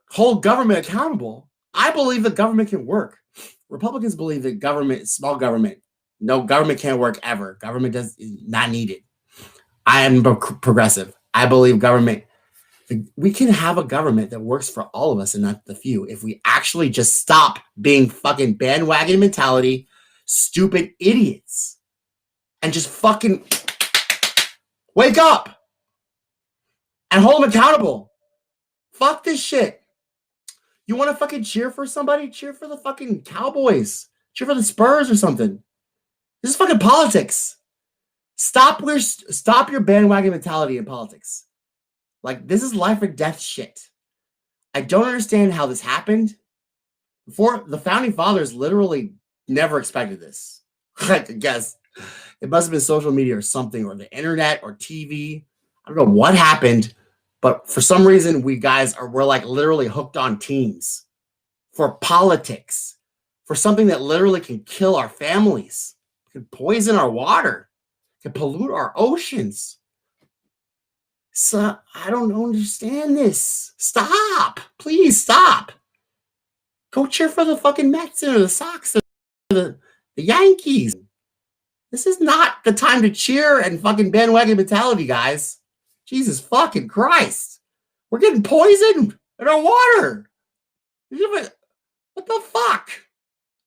[SPEAKER 4] hold government accountable. I believe the government can work. Republicans believe that government, small government, no government can't work ever. Government is not needed. I am progressive. I believe government, we can have a government that works for all of us and not the few if we actually just stop being fucking bandwagon mentality, stupid idiots, and just fucking wake up and hold them accountable. Fuck this shit. You want to fucking cheer for somebody? Cheer for the fucking Cowboys. Cheer for the Spurs or something. This is fucking politics. Stop your bandwagon mentality in politics. Like, this is life or death shit. I don't understand how this happened. Before, the founding fathers literally never expected this. I guess it must have been social media or something, or the internet or TV. I don't know what happened, but for some reason, we're like literally hooked on teams for politics, for something that literally can kill our families, can poison our water, can pollute our oceans. So I don't understand this. Stop. Please stop. Go cheer for the fucking Mets or the Sox or the Yankees. This is not the time to cheer and fucking bandwagon mentality, guys. Jesus fucking Christ. We're getting poisoned in our water. What the fuck?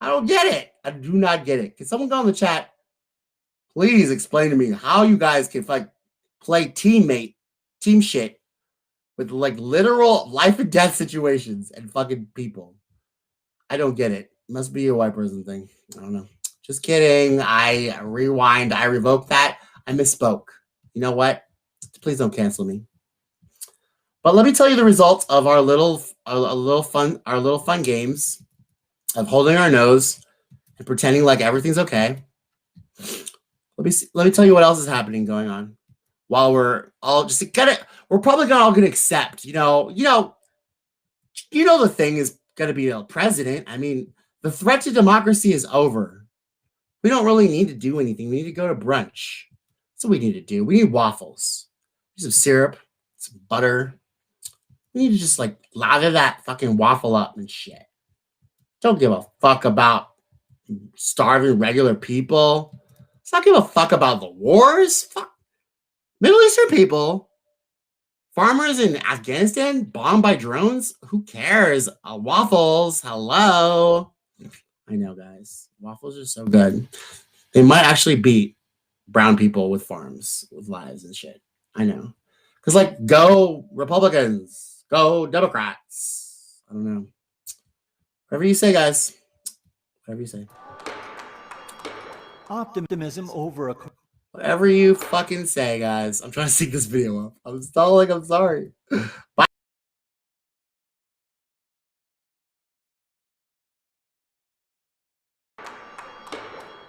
[SPEAKER 4] I don't get it. I do not get it. Can someone go in the chat? Please explain to me how you guys can play team shit with like literal life and death situations and fucking people. I don't get it. Must be a white person thing. I don't know. Just kidding. I rewind. I revoke that. I misspoke. You know what? Please don't cancel me. But let me tell you the results of our little fun games of holding our nose and pretending like everything's okay. Let me tell you what else is going on. While we're all just we're probably all gonna accept, the thing is gonna be a president. I mean, the threat to democracy is over. We don't really need to do anything. We need to go to brunch. That's what we need to do. We need waffles, some syrup, some butter. We need to just lather that fucking waffle up and shit. Don't give a fuck about starving regular people. Let's not give a fuck about the wars. Fuck. Middle Eastern people, farmers in Afghanistan bombed by drones. Who cares? Waffles. Hello. I know, guys. Waffles are so good. They might actually beat brown people with farms, with lives and shit. I know. Because, go Republicans. Go Democrats. I don't know. Whatever you say, guys. Whatever you say.
[SPEAKER 1] Optimism over a...
[SPEAKER 4] Whatever you fucking say, guys. I'm trying to sync this video up. I'm stalling. I'm sorry. Bye.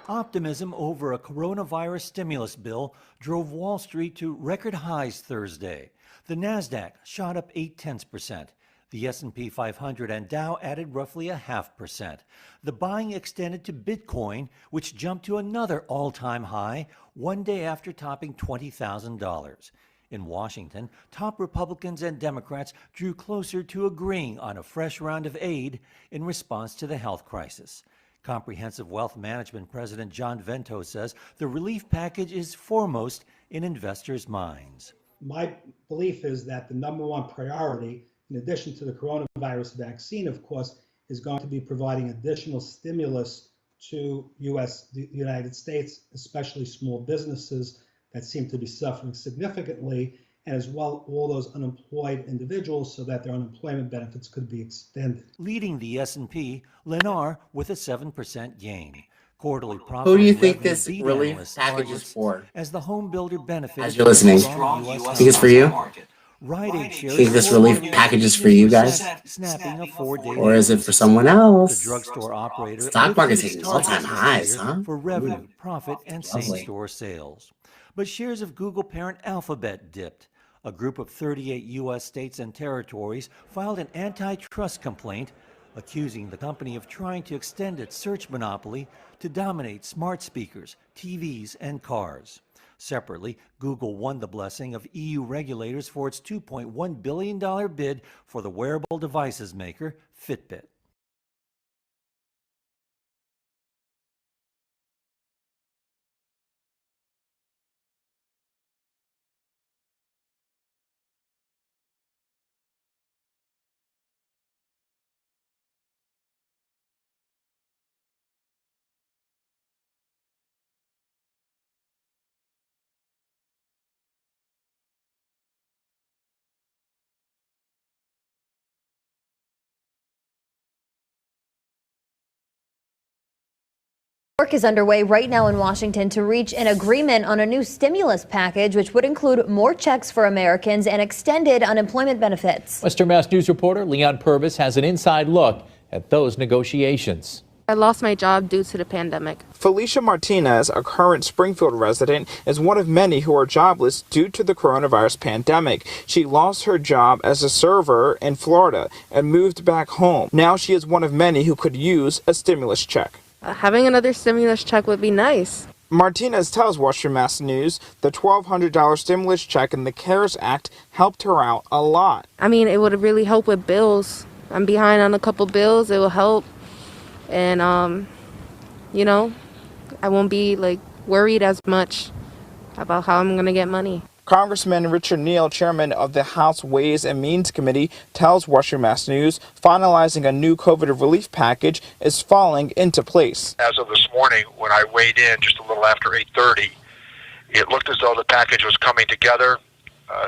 [SPEAKER 1] Optimism over a coronavirus stimulus bill drove Wall Street to record highs Thursday. The Nasdaq shot up 0.8%. The S&P 500 and Dow added roughly 0.5%. The buying extended to Bitcoin, which jumped to another all-time high one day after topping $20,000. In Washington, top Republicans and Democrats drew closer to agreeing on a fresh round of aid in response to the health crisis. Comprehensive Wealth Management President John Vento says the relief package is foremost in investors' minds.
[SPEAKER 22] My belief is that the number one priority, in addition to the coronavirus vaccine, of course, is going to be providing additional stimulus to the United States, especially small businesses that seem to be suffering significantly, and as well all those unemployed individuals so that their unemployment benefits could be extended.
[SPEAKER 1] Leading the S&P, Lennar with a 7% gain. Quarterly profit.
[SPEAKER 4] Who do you think this relief package is for?
[SPEAKER 1] As the home builder benefits.
[SPEAKER 4] As you're listening, think it's for you? Think this relief package is for you guys? Or is it for someone else?
[SPEAKER 1] The drugstore operator.
[SPEAKER 4] Stock market's hitting all-time highs, huh?
[SPEAKER 1] For revenue, profit, and same-store sales. But shares of Google parent Alphabet dipped. A group of 38 U.S. states and territories filed an antitrust complaint accusing the company of trying to extend its search monopoly to dominate smart speakers, TVs, and cars. Separately, Google won the blessing of EU regulators for its $2.1 billion bid for the wearable devices maker Fitbit.
[SPEAKER 23] Work is underway right now in Washington to reach an agreement on a new stimulus package, which would include more checks for Americans and extended unemployment benefits.
[SPEAKER 24] Western Mass News reporter Leon Purvis has an inside look at those negotiations.
[SPEAKER 25] I lost my job due to the pandemic.
[SPEAKER 26] Felicia Martinez, a current Springfield resident, is one of many who are jobless due to the coronavirus pandemic. She lost her job as a server in Florida and moved back home. Now she is one of many who could use a stimulus check.
[SPEAKER 25] Having another stimulus check would be nice.
[SPEAKER 26] Martinez tells Western Mass News the $1,200 stimulus check in the CARES Act helped her out a lot.
[SPEAKER 25] I mean, it would really help with bills. I'm behind on a couple bills. It will help. And, I won't be worried as much about how I'm going to get money.
[SPEAKER 26] Congressman Richard Neal, chairman of the House Ways and Means Committee, tells Western Mass News finalizing a new COVID relief package is falling into place.
[SPEAKER 27] As of this morning, when I weighed in just a little after 8:30, it looked as though the package was coming together.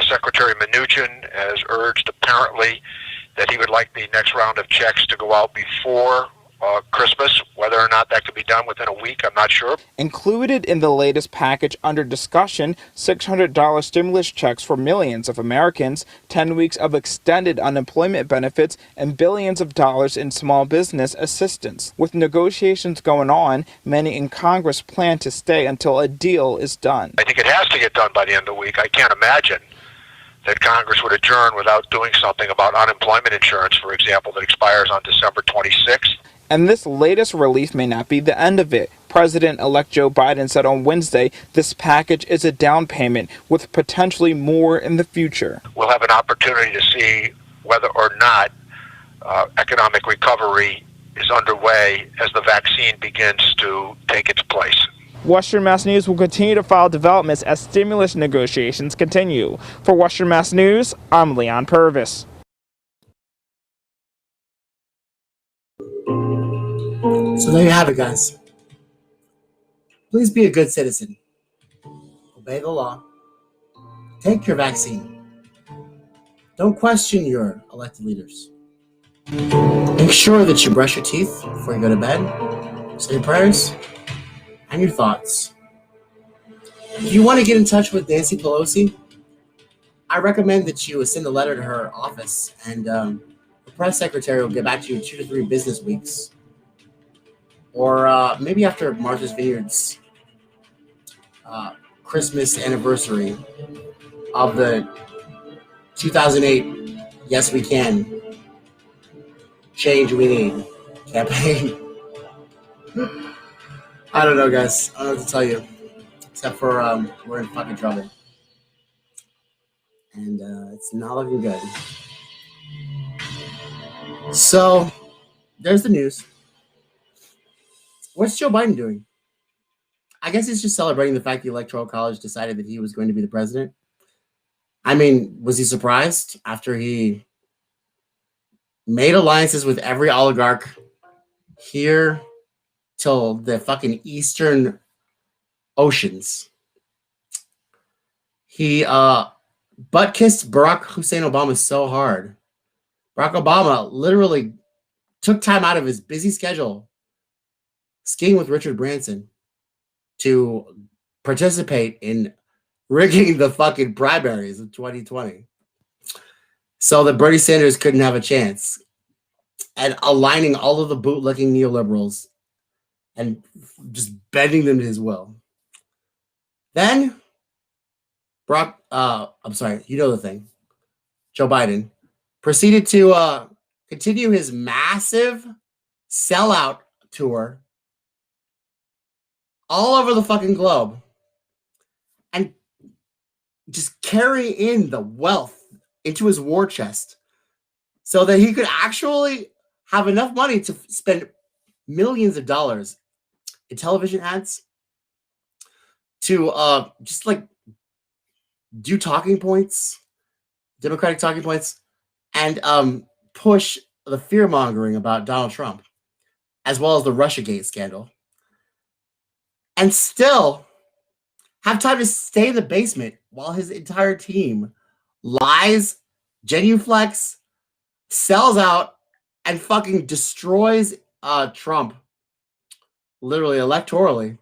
[SPEAKER 27] Secretary Mnuchin has urged apparently that he would like the next round of checks to go out before Christmas. Whether or not that could be done within a week, I'm not sure.
[SPEAKER 26] Included in the latest package under discussion, $600 stimulus checks for millions of Americans, 10 weeks of extended unemployment benefits, and billions of dollars in small business assistance. With negotiations going on, many in Congress plan to stay until a deal is done.
[SPEAKER 27] I think it has to get done by the end of the week. I can't imagine that Congress would adjourn without doing something about unemployment insurance, for example, that expires on December 26th.
[SPEAKER 26] And this latest relief may not be the end of it. President-elect Joe Biden said on Wednesday this package is a down payment with potentially more in the future.
[SPEAKER 27] We'll have an opportunity to see whether or not economic recovery is underway as the vaccine begins to take its place.
[SPEAKER 26] Western Mass News will continue to follow developments as stimulus negotiations continue. For Western Mass News, I'm Leon Purvis.
[SPEAKER 4] So there you have it, guys. Please be a good citizen. Obey the law. Take your vaccine. Don't question your elected leaders. Make sure that you brush your teeth before you go to bed. Say your prayers and your thoughts. If you want to get in touch with Nancy Pelosi, I recommend that you send a letter to her office, and the press secretary will get back to you in 2 to 3 business weeks. Or maybe after Martha's Vineyard's Christmas anniversary of the 2008 Yes We Can Change We Need campaign. I don't know, guys. I don't know what to tell you. Except for we're in fucking trouble. And it's not looking good. So, there's the news. What's Joe Biden doing? I guess he's just celebrating the fact the Electoral College decided that he was going to be the president. I mean, was he surprised after he made alliances with every oligarch here till the fucking Eastern Oceans? He butt-kissed Barack Hussein Obama so hard. Barack Obama literally took time out of his busy schedule skiing with Richard Branson to participate in rigging the fucking primaries of 2020 so that Bernie Sanders couldn't have a chance, and aligning all of the bootlicking neoliberals and just bending them to his will. Then I'm sorry, you know the thing. Joe Biden proceeded to continue his massive sellout tour all over the fucking globe and just carry in the wealth into his war chest so that he could actually have enough money to spend millions of dollars in television ads, to just like do talking points, Democratic talking points, and push the fear mongering about Donald Trump, as well as the Russiagate scandal, and still have time to stay in the basement while his entire team lies, genuflex, sells out, and fucking destroys Trump, literally electorally.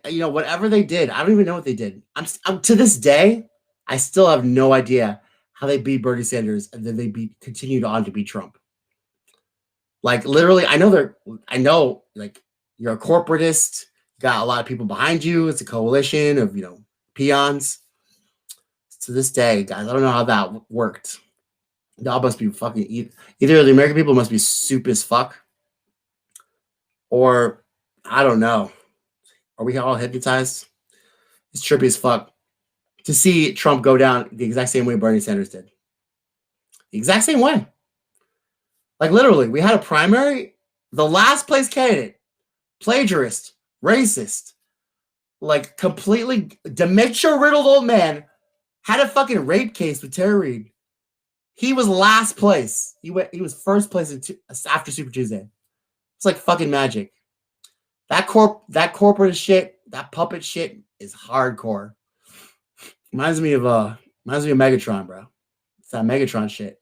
[SPEAKER 4] Whatever they did, I don't even know what they did. I'm to this day, I still have no idea how they beat Bernie Sanders and then they continued on to beat Trump. Like literally, I know, like you're a corporatist, got a lot of people behind you. It's a coalition of peons. To this day, guys, I don't know how that worked. Y'all must be fucking either the American people must be soup as fuck, or I don't know. Are we all hypnotized? It's trippy as fuck to see Trump go down the exact same way Bernie Sanders did. The exact same way. Like literally, we had a primary, the last place candidate, plagiarist, racist, like completely dementia-riddled old man, had a fucking rape case with Tara Reid. He was last place. He was first place after Super Tuesday. It's like fucking magic. That corporate shit, that puppet shit is hardcore. Reminds me of Megatron, bro. It's that Megatron shit.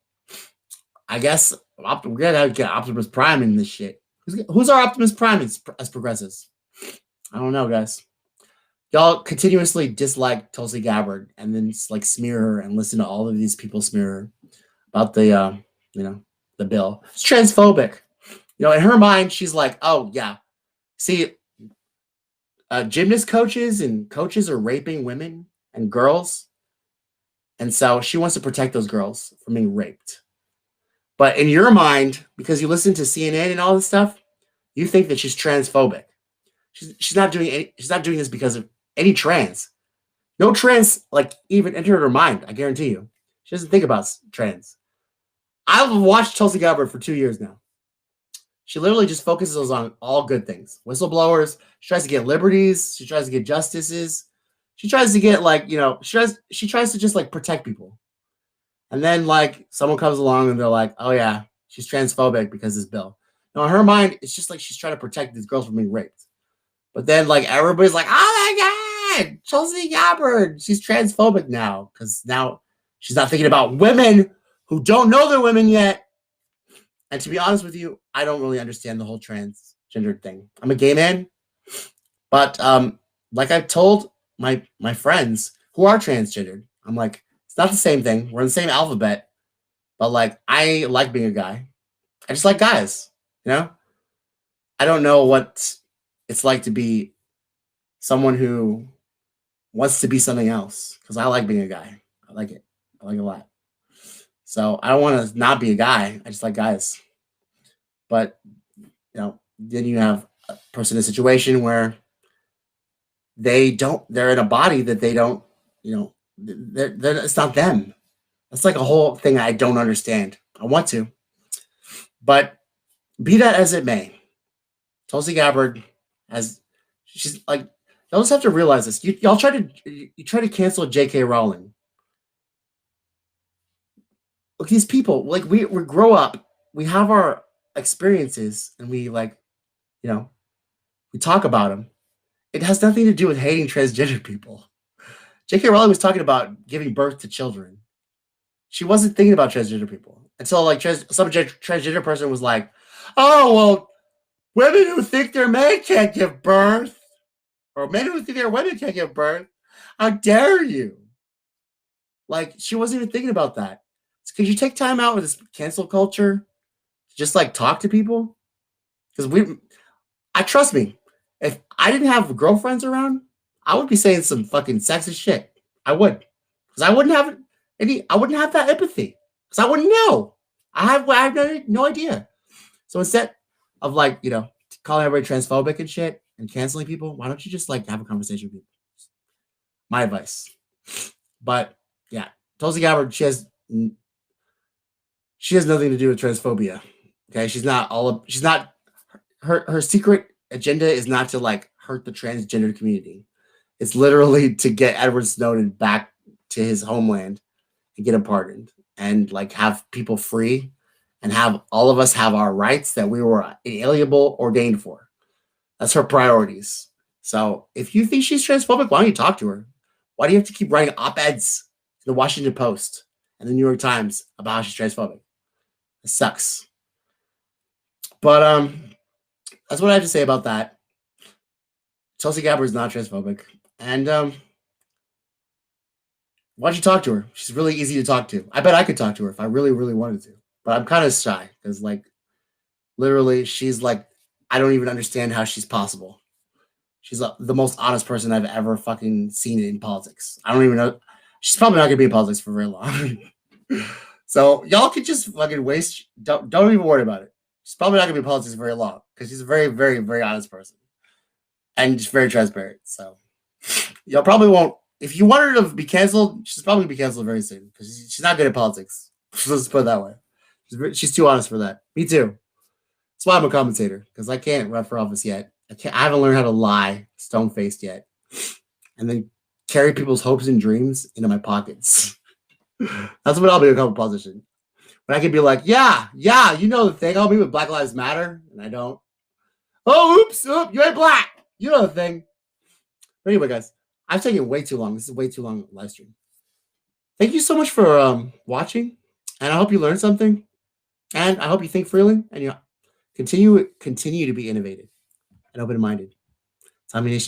[SPEAKER 4] I guess we're gonna have to get Optimus Prime in this shit. Who's our Optimus Prime as progressives? I don't know, guys. Y'all continuously dislike Tulsi Gabbard and then like smear her and listen to all of these people smear her about the the bill. It's transphobic. In her mind, she's like, oh yeah, see, gymnast coaches and coaches are raping women and girls, and so she wants to protect those girls from being raped. But in your mind, because you listen to CNN and all this stuff, you think that she's transphobic. She's not doing this because of any trans. No trans like even entered her mind. I guarantee you, she doesn't think about trans. I've watched Tulsi Gabbard for 2 years now. She literally just focuses on all good things. Whistleblowers. She tries to get liberties. She tries to get justices. She tries to get she tries to just like protect people. And then like someone comes along and they're like, oh yeah, she's transphobic because of this bill. Now in her mind, it's just like she's trying to protect these girls from being raped. But then like everybody's like, oh my God, Tulsi Gabbard, she's transphobic now because now she's not thinking about women who don't know they're women yet. And to be honest with you, I don't really understand the whole transgender thing. I'm a gay man, but like I've told my friends who are transgendered, I'm like, it's not the same thing. We're in the same alphabet, but like I like being a guy. I just like guys, I don't know what it's like to be someone who wants to be something else because I like being a guy. I like it. I like it a lot. So I don't want to not be a guy. I just like guys. But then you have a person in a situation where they're in a body that they don't, it's not them. That's like a whole thing I don't understand. I want to. But be that as it may, Tulsi Gabbard she's like, y'all just have to realize this. Y'all try to cancel J.K. Rowling. Look, these people, like we grow up, we have our experiences, and we we talk about them. It has nothing to do with hating transgender people. J.K. Rowling was talking about giving birth to children. She wasn't thinking about transgender people until like some transgender person was like, oh, well, women who think they're men can't give birth, or men who think they're women can't give birth. How dare you? Like, she wasn't even thinking about that. Could you take time out with this cancel culture? Just like talk to people? Because trust me, if I didn't have girlfriends around, I would be saying some fucking sexist shit. I would. Because I wouldn't have that empathy. Because I wouldn't know. I have no idea. So instead of calling everybody transphobic and shit and canceling people, why don't you just have a conversation with people? My advice. But yeah, Tulsi Gabbard, she has nothing to do with transphobia. Okay, her secret agenda is not to hurt the transgender community. It's literally to get Edward Snowden back to his homeland and get him pardoned and have people free and have all of us have our rights that we were inalienable ordained for. That's her priorities. So if you think she's transphobic, why don't you talk to her? Why do you have to keep writing op-eds in the Washington Post and the New York Times about how she's transphobic? It sucks. But that's what I have to say about that. Tulsi Gabbard is not transphobic. And why don't you talk to her? She's really easy to talk to. I bet I could talk to her if I really, really wanted to. But I'm kind of shy because literally she's I don't even understand how she's possible. She's the most honest person I've ever fucking seen in politics. I don't even know. She's probably not going to be in politics for very long. So y'all could just fucking waste. Don't even worry about it. She's probably not going to be in politics for very long because she's a very, very, very honest person. And just very transparent. So y'all probably won't. If you want her to be canceled, she's probably going to be canceled very soon because she's not good at politics. Let's put it that way. She's too honest for that. Me too. That's why I'm a commentator because I can't run for office yet. I haven't learned how to lie stone-faced yet, and then carry people's hopes and dreams into my pockets. That's what I'll be, a couple politician. But I could be like, yeah, you know the thing. I'll be with Black Lives Matter, and I don't. Oh, oops, you ain't black. You know the thing. But anyway, guys, I've taken way too long. This is way too long live stream. Thank you so much for watching, and I hope you learned something, and I hope you think freely, and you Continue to be innovative and open-minded. Tommy Nation